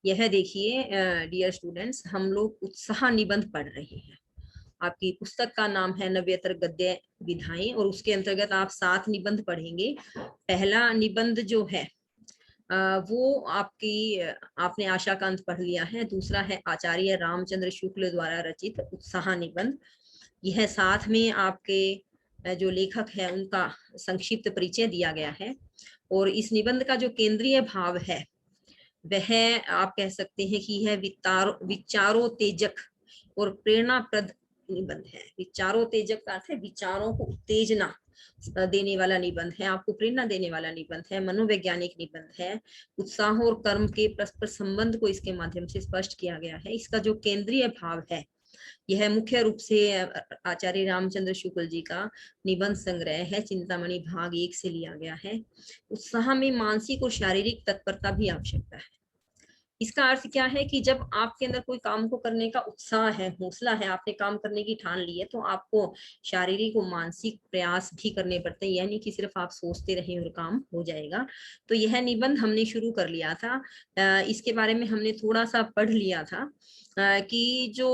यह देखिए dear students, हम लोग उत्साह निबंध पढ़ रहे हैं। आपकी पुस्तक का नाम है नव्यतर गद्य विधाएं और उसके अंतर्गत आप 7 निबंध पढ़ेंगे। पहला निबंध जो है वो आपने आशा का अंत पढ़ लिया है। दूसरा है आचार्य रामचंद्र शुक्ल द्वारा रचित उत्साह निबंध। यह साथ में आपके जो लेखक है उनका संक्षिप्त परिचय दिया गया है। और इस निबंध का जो केंद्रीय भाव है वह आप कह सकते हैं कि यह विचारोत्तेजक और प्रेरणाप्रद निबंध है। विचारोत्तेजक का अर्थ है विचारों को उत्तेजना देने वाला निबंध है, आपको प्रेरणा देने वाला निबंध है, मनोवैज्ञानिक निबंध है। उत्साह और कर्म के परस्पर संबंध को इसके माध्यम से स्पष्ट किया गया है। इसका जो केंद्रीय भाव है यह मुख्य रूप से आचार्य रामचंद्र शुक्ल जी का निबंध संग्रह है, चिंतामणि भाग 1 से लिया गया है। उत्साह में मानसिक और शारीरिक तत्परता भी आवश्यकता है। इसका अर्थ क्या है कि जब आपके अंदर कोई काम को करने का उत्साह है, हौसला है, आपने काम करने की ठान ली है, तो आपको शारीरिक और मानसिक प्रयास भी करने पड़ते हैं, यानी कि सिर्फ आप सोचते रहें और काम हो जाएगा। तो यह निबंध हमने शुरू कर लिया था। इसके बारे में हमने थोड़ा सा पढ़ लिया था कि जो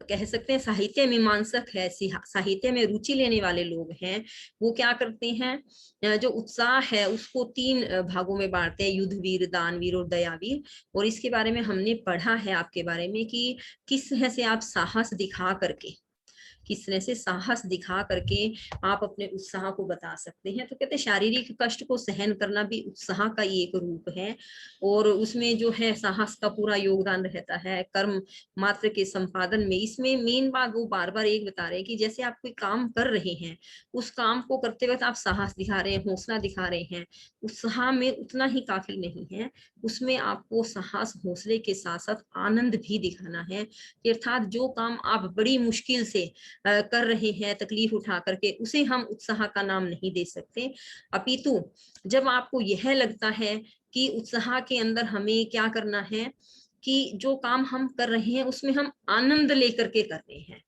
कह सकते हैं साहित्य मीमांसक है, साहित्य में रुचि लेने वाले लोग हैं, वो क्या करते हैं, जो उत्साह है उसको 3 भागों में बांटते हैं, युद्धवीर, दानवीर और दयावीर। और इसके बारे में हमने पढ़ा है आपके बारे में कि किस तरह से आप साहस दिखा करके, किस तरह से साहस दिखा करके आप अपने उत्साह को बता सकते हैं। तो कहते हैं शारीरिक कष्ट को सहन करना भी उत्साह का ही एक रूप है और उसमें जो है साहस का पूरा योगदान रहता है कर्म मात्र के संपादन में। इसमें मेन बात वो बार बार एक बता रहे हैं कि जैसे आप कोई काम कर रहे हैं, उस काम को करते वक्त आप साहस दिखा रहे हैं, हौसला दिखा रहे हैं, उत्साह में उतना ही काफी नहीं है, उसमें आपको साहस हौसले के साथ साथ आनंद भी दिखाना है। अर्थात जो काम आप बड़ी मुश्किल से कर रहे हैं, तकलीफ उठा करके, उसे हम उत्साह का नाम नहीं दे सकते। अपितु जब आपको यह लगता है कि उत्साह के अंदर हमें क्या करना है कि जो काम हम कर रहे हैं उसमें हम आनंद लेकर के कर रहे हैं,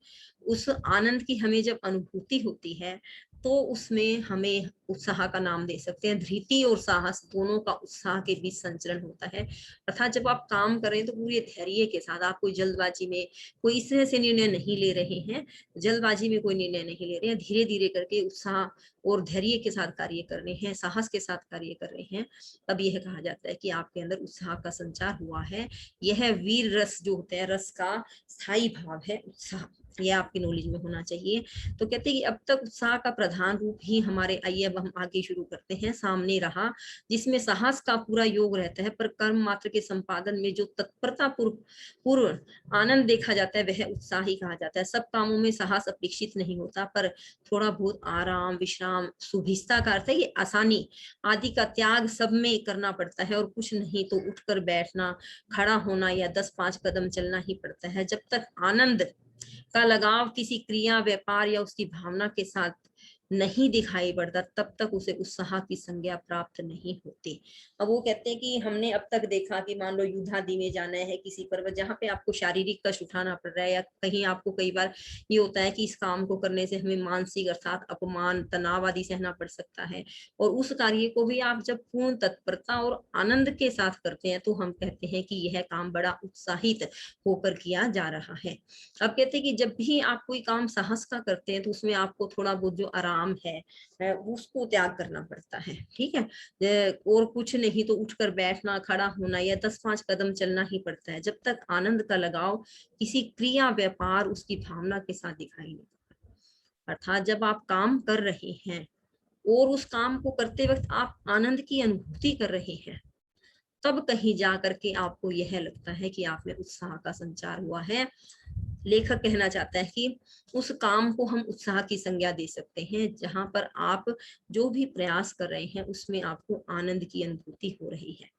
उस आनंद की हमें जब अनुभूति होती है तो उसमें हमें उत्साह का नाम दे सकते हैं। धृति और साहस दोनों का उत्साह के बीच संचरण होता है। अर्थात जब आप काम करें तो पूरे धैर्य के साथ, आप कोई जल्दबाजी में कोई इस तरह से निर्णय नहीं ले रहे हैं, जल्दबाजी में कोई निर्णय नहीं ले रहे हैं, धीरे धीरे करके उत्साह और धैर्य के साथ कार्य कर रहे हैं, साहस के साथ कार्य कर रहे हैं, तब यह कहा जाता है कि आपके अंदर उत्साह का संचार हुआ है। यह वीर रस जो होते हैं, रस का स्थायी भाव है उत्साह, यह आपकी नॉलेज में होना चाहिए। तो कहते हैं कि अब तक उत्साह का प्रधान रूप ही हमारे, आइए अब हम आगे शुरू करते हैं, सामने रहा, जिसमें साहस का पूरा योग रहता है, पर कर्म मात्र के संपादन में जो तत्परता पूर्व आनंद देखा जाता है वह उत्साह ही कहा जाता है। सब कामों में साहस अपेक्षित नहीं होता, पर थोड़ा बहुत आराम, विश्राम, सुभिस्ता का अर्थ है ये आसानी आदि का त्याग सब में करना पड़ता है, और कुछ नहीं तो उठकर बैठना, खड़ा होना या 10-5 कदम चलना ही पड़ता है। जब तक आनंद का लगाव किसी क्रिया, व्यापार या उसकी भावना के साथ नहीं दिखाई पड़ता, तब तक उसे उत्साह की संज्ञा प्राप्त नहीं होती। अब वो कहते हैं कि हमने अब तक देखा कि मान लो युद्धादि में जाना है किसी पर्वत जहाँ पे आपको शारीरिक कष्ट उठाना पड़ रहा है, या कहीं आपको कई बार ये होता है कि इस काम को करने से हमें मानसिक अर्थात अपमान, तनाव आदि सहना पड़ सकता है, और उस कार्य को भी आप जब पूर्ण तत्परता और आनंद के साथ करते हैं तो हम कहते हैं कि यह काम बड़ा उत्साहित होकर किया जा रहा है। अब कहते हैं कि जब भी आप कोई काम साहस का करते हैं तो उसमें आपको थोड़ा बहुत जो आराम है उसको त्याग करना पड़ता है, ठीक है। और कुछ नहीं तो उठकर बैठना, खड़ा होना या 10-5 कदम चलना ही पड़ता है, जब तक आनंद का लगाव किसी क्रिया, व्यापार, उसकी भावना के साथ दिखाई नहीं देता। अर्थात जब आप काम कर रहे हैं और उस काम को करते वक्त आप आनंद की अनुभूति कर रहे हैं, तब कहीं जा करके आपको यह लगता है कि आप में उत्साह का संचार हुआ है। लेखक कहना चाहता है कि उस काम को हम उत्साह की संज्ञा दे सकते हैं जहां पर आप जो भी प्रयास कर रहे हैं उसमें आपको आनंद की अनुभूति हो रही है।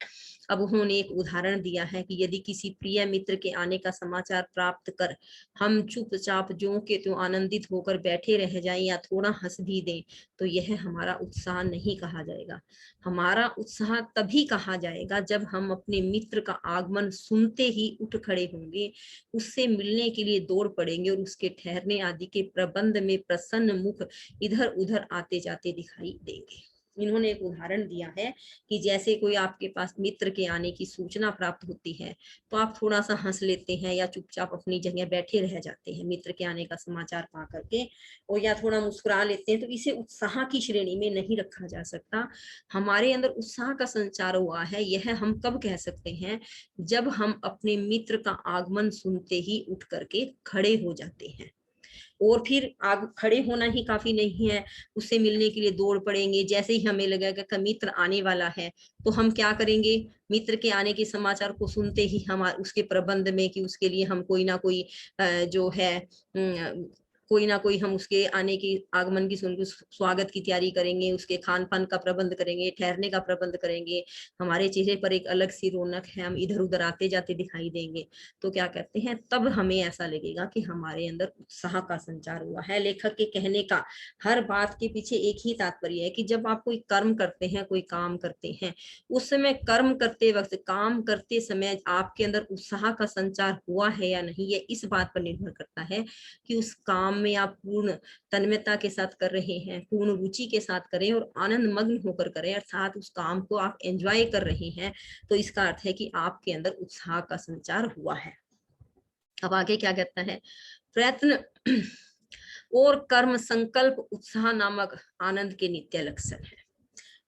अब उन्होंने एक उदाहरण दिया है कि यदि किसी प्रिय मित्र के आने का समाचार प्राप्त कर हम चुपचाप ज्यों के त्यों आनंदित होकर बैठे रह जाएं या थोड़ा हंस भी दें, तो यह हमारा उत्साह नहीं कहा जाएगा। हमारा उत्साह तभी कहा जाएगा जब हम अपने मित्र का आगमन सुनते ही उठ खड़े होंगे, उससे मिलने के लिए दौड़ पड़ेंगे और उसके ठहरने आदि के प्रबंध में प्रसन्न मुख इधर उधर आते जाते दिखाई देंगे। इन्होंने एक उदाहरण दिया है कि जैसे कोई आपके पास मित्र के आने की सूचना प्राप्त होती है तो आप थोड़ा सा हंस लेते हैं या चुपचाप अपनी जगह बैठे रह जाते हैं मित्र के आने का समाचार पा करके, और या थोड़ा मुस्कुरा लेते हैं, तो इसे उत्साह की श्रेणी में नहीं रखा जा सकता। हमारे अंदर उत्साह का संचार हुआ है, यह हम कब कह सकते हैं? जब हम अपने मित्र का आगमन सुनते ही उठ करके खड़े हो जाते हैं, और फिर आग खड़े होना ही काफी नहीं है, उससे मिलने के लिए दौड़ पड़ेंगे। जैसे ही हमें लगेगा कि मित्र आने वाला है तो हम क्या करेंगे? मित्र के आने के समाचार को सुनते ही हम उसके प्रबंध में कि उसके लिए हम कोई ना कोई जो है कोई ना कोई हम उसके आने की आगमन की सुन स्वागत की तैयारी करेंगे, उसके खान पान का प्रबंध करेंगे, ठहरने का प्रबंध करेंगे। हमारे चेहरे पर एक अलग सी रौनक है, हम इधर उधर आते जाते दिखाई देंगे। तो क्या कहते हैं, तब हमें ऐसा लगेगा कि हमारे अंदर उत्साह का संचार हुआ है। लेखक के कहने का हर बात के पीछे एक ही तात्पर्य है कि जब आप कोई कर्म करते हैं, कोई काम करते हैं, उस समय कर्म करते वक्त, काम करते समय आपके अंदर उत्साह का संचार हुआ है या नहीं, ये इस बात पर निर्भर करता है कि उस काम में आप पूर्ण तन्मयता के साथ कर रहे हैं, पूर्ण रुचि के साथ करें और आनंद मग्न होकर करें, अर्थात उस काम को आप एंजॉय कर रहे हैं, तो इसका अर्थ है कि आपके अंदर उत्साह का संचार हुआ है। अब आगे क्या कहता है? प्रयत्न और कर्म संकल्प उत्साह नामक आनंद के नित्य लक्षण है।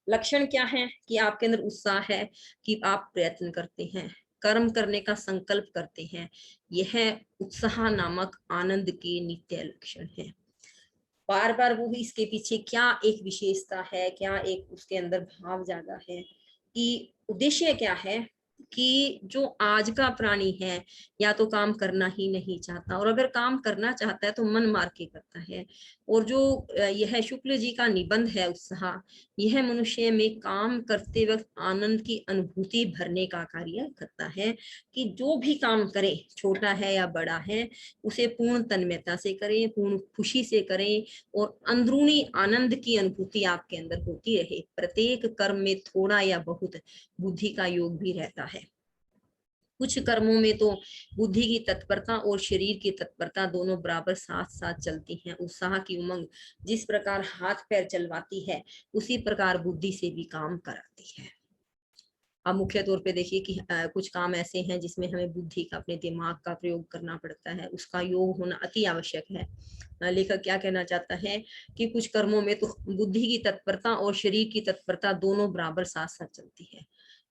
लक्षण क्या है? कि आपके अंदर उत्साह है, कि आप प्रयत्न करते हैं, कर्म करने का संकल्प करते हैं, यह उत्साह नामक आनंद के नित्य लक्षण है। बार बार वो भी इसके पीछे क्या एक विशेषता है, क्या एक उसके अंदर भाव जागा है, कि उद्देश्य क्या है कि जो आज का प्राणी है या तो काम करना ही नहीं चाहता, और अगर काम करना चाहता है तो मन मार के करता है। और जो यह शुक्ल जी का निबंध है उत्साह, यह मनुष्य में काम करते वक्त आनंद की अनुभूति भरने का कार्य करता है, कि जो भी काम करे, छोटा है या बड़ा है, उसे पूर्ण तन्मयता से करें, पूर्ण खुशी से करें, और अंदरूनी आनंद की अनुभूति आपके अंदर होती रहे। प्रत्येक कर्म में थोड़ा या बहुत बुद्धि का योग भी रहता है। कुछ कर्मों में तो बुद्धि की तत्परता और शरीर की तत्परता दोनों बराबर साथ साथ चलती हैं। उत्साह की उमंग जिस प्रकार हाथ पैर चलवाती है, उसी प्रकार बुद्धि से भी काम कराती है। अब मुख्य तौर पे देखिए कि कुछ काम ऐसे हैं जिसमें हमें बुद्धि का, अपने दिमाग का प्रयोग करना पड़ता है, उसका योग होना अति आवश्यक है। लेखक क्या कहना चाहता है कि कुछ कर्मों में तो बुद्धि की तत्परता और शरीर की तत्परता दोनों बराबर साथ साथ चलती है,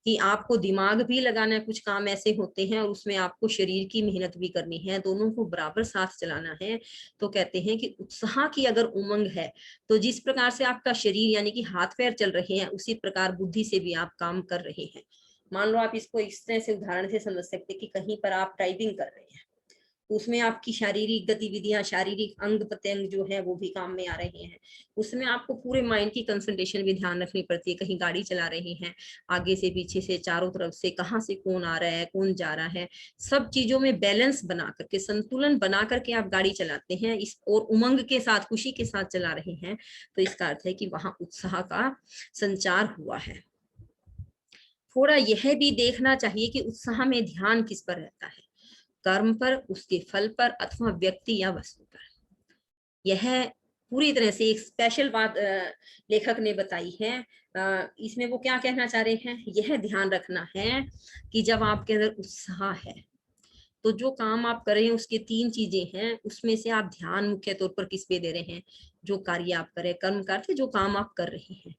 कि आपको दिमाग भी लगाना है, कुछ काम ऐसे होते हैं और उसमें आपको शरीर की मेहनत भी करनी है, दोनों को बराबर साथ चलाना है। तो कहते हैं कि उत्साह की अगर उमंग है तो जिस प्रकार से आपका शरीर यानी कि हाथ पैर चल रहे हैं, उसी प्रकार बुद्धि से भी आप काम कर रहे हैं। मान लो आप इसको इस तरह से उदाहरण से समझ सकते कि कहीं पर आप टाइपिंग कर रहे हैं, तो उसमें आपकी शारीरिक गतिविधियां, शारीरिक अंग प्रत्यंग जो है वो भी काम में आ रहे हैं। उसमें आपको पूरे माइंड की कंसंट्रेशन भी ध्यान रखनी पड़ती है। कहीं गाड़ी चला रहे हैं, आगे से पीछे से चारों तरफ से कहाँ से कौन आ रहा है, कौन जा रहा है, सब चीजों में बैलेंस बना करके, संतुलन बना करके आप गाड़ी चलाते हैं, इस और उमंग के साथ, खुशी के साथ चला रहे हैं, तो इसका अर्थ है कि वहां उत्साह का संचार हुआ है। थोड़ा यह भी देखना चाहिए कि उत्साह में ध्यान किस पर रहता है, कर्म पर, उसके फल पर, अथवा व्यक्ति या वस्तु पर। यह पूरी तरह से एक स्पेशल बात लेखक ने बताई है। इसमें वो क्या कहना चाह रहे हैं, यह ध्यान रखना है कि जब आपके अंदर उत्साह है तो जो काम आप कर रहे हैं उसके तीन चीजें हैं, उसमें से आप ध्यान मुख्य तौर पर किस पे दे रहे हैं? जो कार्य आप कर रहे हैं, कर्म करते जो काम आप कर रहे हैं,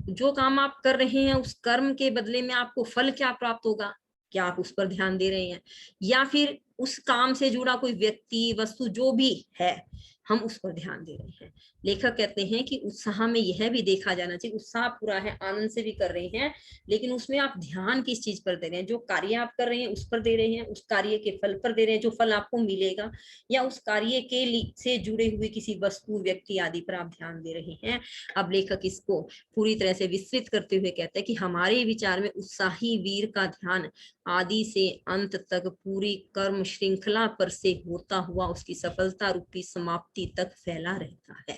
जो काम आप कर रहे हैं उस कर्म के बदले में आपको फल क्या प्राप्त होगा, क्या आप उस पर ध्यान दे रहे हैं? या फिर उस काम से जुड़ा कोई व्यक्ति, वस्तु जो भी है, हम उस पर ध्यान दे रहे हैं। लेखक कहते हैं कि उत्साह में यह भी देखा जाना चाहिए, उत्साह पूरा है, आनंद से भी कर रहे हैं, लेकिन उसमें आप ध्यान किस चीज पर दे रहे हैं? जो कार्य आप कर रहे हैं उस पर दे रहे हैं, उस कार्य के फल पर दे रहे हैं, जो फल आपको मिलेगा, या उस कार्य के से जुड़े हुए किसी वस्तु, व्यक्ति आदि पर आप ध्यान दे रहे हैं? अब लेखक इसको पूरी तरह से विस्तृत करते हुए कहते हैं कि हमारे विचार में उत्साही वीर का ध्यान आदि से अंत तक पूरी कर्म श्रृंखला पर से होता हुआ उसकी सफलता रूपी समाप्ति तक फैला रहता है।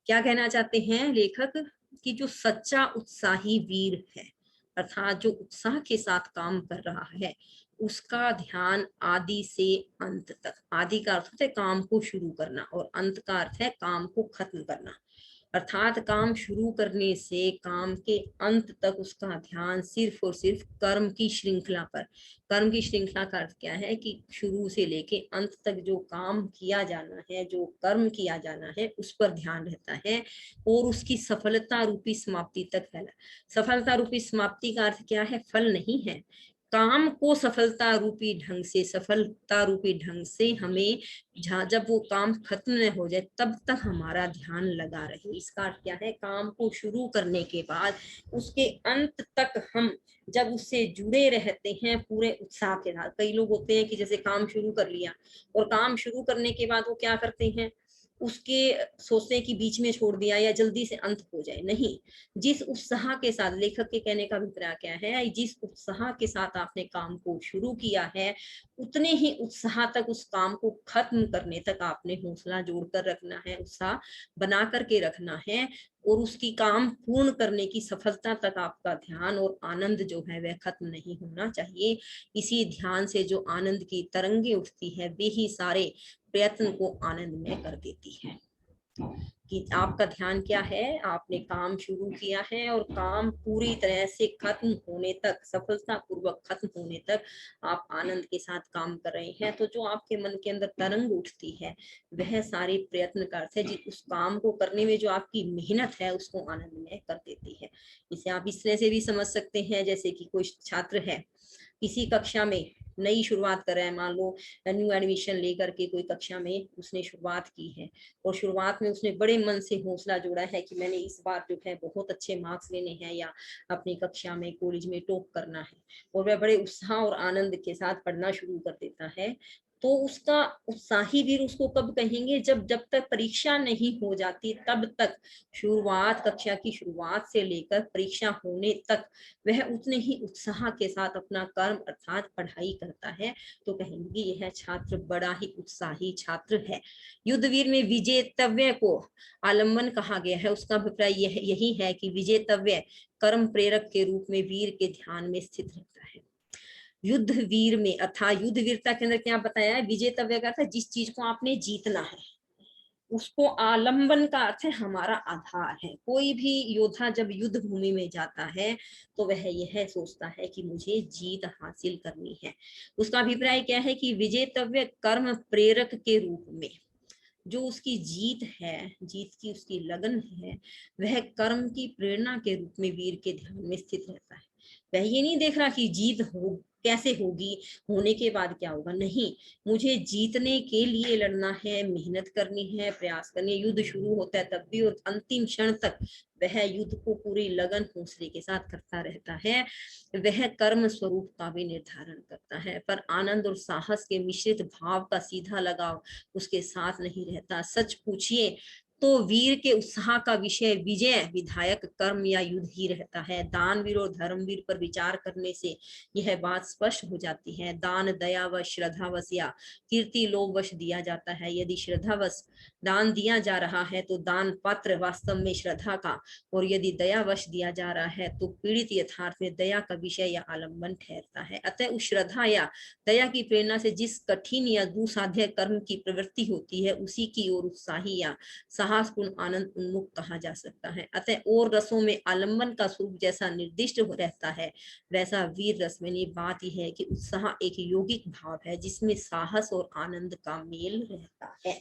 क्या कहना चाहते हैं लेखक? कि जो सच्चा उत्साही वीर है, अर्थात जो उत्साह के साथ काम कर रहा है, उसका ध्यान आदि से अंत तक, आदि का अर्थ है काम को शुरू करना और अंत का अर्थ है काम को खत्म करना, अर्थात काम शुरू करने से काम के अंत तक उसका ध्यान सिर्फ और सिर्फ कर्म की श्रृंखला पर। कर्म की श्रृंखला का अर्थ क्या है कि शुरू से लेके अंत तक जो काम किया जाना है, जो कर्म किया जाना है, उस पर ध्यान रहता है और उसकी सफलता रूपी समाप्ति तक फैला। सफलता रूपी समाप्ति का अर्थ क्या है? फल नहीं है। काम को सफलता रूपी ढंग से हमें, जब वो काम खत्म न हो जाए तब तक हमारा ध्यान लगा रहे। इसका अर्थ क्या है? काम को शुरू करने के बाद उसके अंत तक हम जब उससे जुड़े रहते हैं पूरे उत्साह के साथ। कई लोग होते हैं कि जैसे काम शुरू कर लिया और काम शुरू करने के बाद वो क्या करते हैं, उसके सोचते हैं कि बीच में छोड़ दिया या जल्दी से अंत हो जाए। नहीं, जिस उत्साह के साथ, लेखक के कहने का अभिप्राय क्या है, जिस उत्साह के साथ आपने काम को शुरू किया है उतने ही उत्साह तक उस काम को खत्म करने तक आपने हौसला जोड़कर रखना है, उत्साह बना करके रखना है और उसकी काम पूर्ण करने की सफलता तक आपका ध्यान और आनंद जो है वह खत्म नहीं होना चाहिए। इसी ध्यान से जो आनंद की तरंगे उठती है वे ही सारे प्रयत्न को आनंदमय कर देती है। कि आपका ध्यान क्या है, आपने काम शुरू किया है और काम पूरी तरह से खत्म होने तक, सफलता पूर्वक खत्म होने तक आप आनंद के साथ काम कर रहे हैं। तो जो आपके मन के अंदर तरंग उठती है वह सारे प्रयत्न का अर्थ है, उस काम को करने में जो आपकी मेहनत है उसको आनंदमय कर देती है। इसे आप इस तरह से भी समझ सकते हैं जैसे कि कोई छात्र है, किसी कक्षा में नई शुरुआत कर रहा है, मान लो न्यू एडमिशन लेकर के कोई कक्षा में उसने शुरुआत की है और शुरुआत में उसने बड़े मन से हौसला जोड़ा है कि मैंने इस बार जो है बहुत अच्छे मार्क्स लेने हैं या अपनी कक्षा में कॉलेज में टॉप करना है, और वह बड़े उत्साह और आनंद के साथ पढ़ना शुरू कर देता है। तो उसका उत्साही वीर उसको कब कहेंगे? जब तक परीक्षा नहीं हो जाती तब तक, शुरुआत, कक्षा की शुरुआत से लेकर परीक्षा होने तक वह उतने ही उत्साह के साथ अपना कर्म अर्थात पढ़ाई करता है। तो कहेंगे यह छात्र बड़ा ही उत्साही छात्र है। युद्धवीर में विजेतव्य को आलम्बन कहा गया है। उसका अभिप्राय यही है कि विजेतव्य कर्म प्रेरक के रूप में वीर के ध्यान में स्थित रहता है। युद्ध वीर में अर्थात युद्ध वीरता के अंदर क्या बताया है? विजेतव्य का था जिस चीज को आपने जीतना है उसको, आलंबन का अर्थ है हमारा आधार है। कोई भी योद्धा जब युद्ध भूमि में जाता है तो वह यह सोचता है कि मुझे जीत हासिल करनी है। उसका अभिप्राय क्या है कि विजेतव्य कर्म प्रेरक के रूप में जो उसकी जीत है, जीत की उसकी लगन है, वह कर्म की प्रेरणा के रूप में वीर के ध्यान में स्थित रहता है। वह ये नहीं देख रहा कि जीत हो कैसे होगी, होने के बाद क्या होगा, नहीं, मुझे जीतने के लिए लड़ना है, मेहनत करनी है, प्रयास करनी है। युद्ध शुरू होता है तब भी और अंतिम क्षण तक वह युद्ध को पूरी लगन हौसले के साथ करता रहता है। वह कर्म स्वरूप का भी निर्धारण करता है, पर आनंद और साहस के मिश्रित भाव का सीधा लगाव उसके साथ नहीं रहता। सच पूछिए तो वीर के उत्साह का विषय विजय विधायक कर्म या युद्ध ही रहता है। दानवीर और धर्मवीर पर विचार करने से यह बात स्पष्ट हो जाती है। दान दयावश, श्रद्धावश या कीर्ति लोभवश दिया जाता है। यदि श्रद्धावश दान दिया जा रहा है तो दान पात्र वास्तव में श्रद्धा का, और यदि दयावश दिया जा रहा है तो पीड़ित यथार्थ में दया का विषय या आलम्बन ठहरता है। अतः उस श्रद्धा या दया की प्रेरणा से जिस कठिन या दुसाध्य कर्म की प्रवृत्ति होती है उसी की ओर उत्साही या साहसपूर्ण आनंद उन्मुख कहा जा सकता है। अतः और रसों में आलम्बन का स्वरूप जैसा निर्दिष्ट रहता है वैसा वीर रस में बात यह है कि उत्साह एक यौगिक भाव है जिसमें साहस और आनंद का मेल रहता है।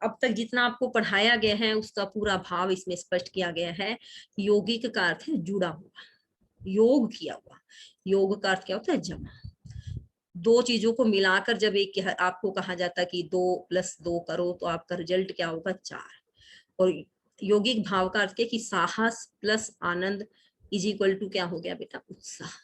अब तक जितना आपको पढ़ाया गया है उसका पूरा भाव इसमें स्पष्ट किया गया है। यौगिक का अर्थ है जुड़ा हुआ, योग किया हुआ। योग का अर्थ क्या होता है? जमा। दो चीजों को मिलाकर जब एक आपको कहा जाता है कि 2+2 करो तो आपका रिजल्ट क्या होगा? 4। और यौगिक भाव का अर्थ है कि साहस प्लस आनंद इज इक्वल टू क्या हो गया बेटा? उत्साह।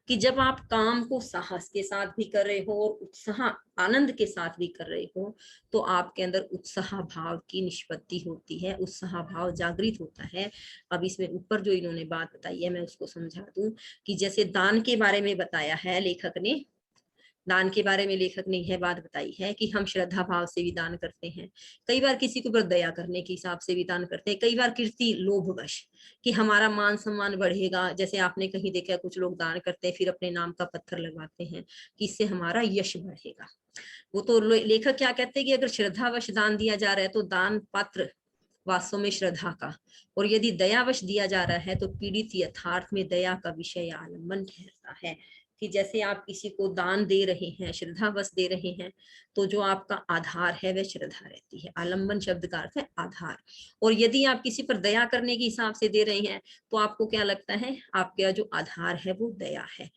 कि जब आप काम को साहस के साथ भी कर रहे हो और उत्साह आनंद के साथ भी कर रहे हो तो आपके अंदर उत्साह भाव की निष्पत्ति होती है, उत्साह भाव जागृत होता है। अब इसमें ऊपर जो इन्होंने बात बताई है मैं उसको समझा दूं कि जैसे दान के बारे में बताया है लेखक ने, दान के बारे में लेखक ने यह बात बताई है कि हम श्रद्धा भाव से भी दान करते हैं, कई बार किसी के ऊपर दया करने के हिसाब से भी दान करते हैं, कई बार कीर्ति लोभवश कि हमारा मान सम्मान बढ़ेगा। जैसे आपने कहीं देखा कुछ लोग दान करते हैं फिर अपने नाम का पत्थर लगवाते हैं कि इससे हमारा यश बढ़ेगा। वो तो लेखक क्या कहते हैं कि अगर श्रद्धावश दान दिया जा रहा है तो दान पात्र वास्तव में श्रद्धा का। और यदि दयावश दिया जा रहा है तो पीड़ित यथार्थ में दया का विषय या आलम्बन ठहरता है। कि जैसे आप किसी को दान दे रहे हैं, श्रद्धावश दे रहे हैं, तो जो आपका आधार है वह श्रद्धा रहती है। आलम्बन शब्द का अर्थ है आधार। और यदि आप किसी पर दया करने के हिसाब से दे रहे हैं तो आपको क्या लगता है, आपका जो आधार है वो दया है।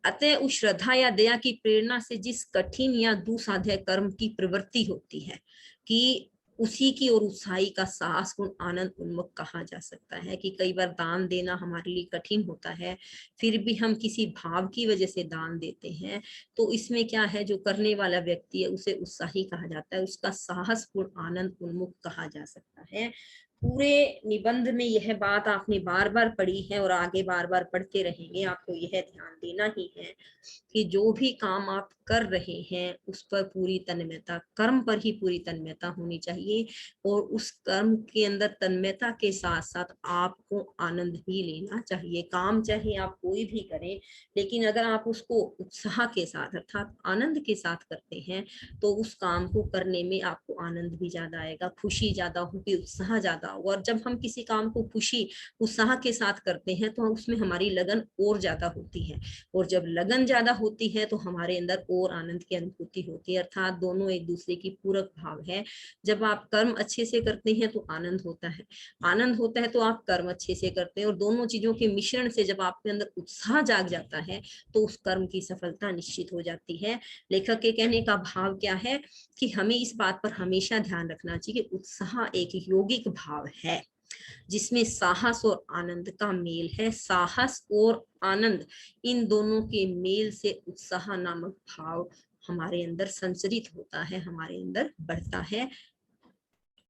अतः उस श्रद्धा या दया की प्रेरणा से जिस कठिन या दुसाध्य कर्म की प्रवृत्ति होती है कि उसी की ओर उत्साही का साहस गुण आनंद उन्मुख कहा जा सकता है। कि कई बार दान देना हमारे लिए कठिन होता है, फिर भी हम किसी भाव की वजह से दान देते हैं, तो इसमें क्या है, जो करने वाला व्यक्ति है उसे उत्साही कहा जाता है, उसका साहस गुण आनंद उन्मुख कहा जा सकता है। पूरे निबंध में यह बात आपने बार बार पढ़ी है और आगे बार बार पढ़ते रहेंगे। आपको यह ध्यान देना ही है कि जो भी काम आप कर रहे हैं उस पर पूरी तन्मयता, कर्म पर ही पूरी तन्मयता होनी चाहिए। और उस कर्म के अंदर तन्मयता के साथ साथ आपको आनंद भी लेना चाहिए। काम चाहे आप कोई भी करें, लेकिन अगर आप उसको उत्साह के साथ अर्थात आनंद के साथ करते हैं तो उस काम को करने में आपको आनंद भी ज्यादा आएगा, खुशी ज्यादा होगी, उत्साह ज्यादा होगा। और जब हम किसी काम को खुशी उत्साह के साथ करते हैं तो उसमें हमारी लगन और ज्यादा होती है। और जब लगन ज्यादा होती है तो हमारे अंदर और आनंद की अनुभूति होती है। अर्थात दोनों एक दूसरे की पूरक भाव है। जब आप कर्म अच्छे से करते हैं तो आनंद होता है, आनंद होता है तो आप कर्म अच्छे से करते हैं, और दोनों चीजों के मिश्रण से जब आपके अंदर उत्साह जाग जाता है तो उस कर्म की सफलता निश्चित हो जाती है। लेखक के कहने का भाव क्या है कि हमें इस बात पर हमेशा ध्यान रखना चाहिए कि उत्साह एक यौगिक भाव है जिसमें साहस और आनंद का मेल है। साहस और आनंद, इन दोनों के मेल से उत्साह नामक भाव हमारे अंदर संचरित होता है, हमारे अंदर बढ़ता है।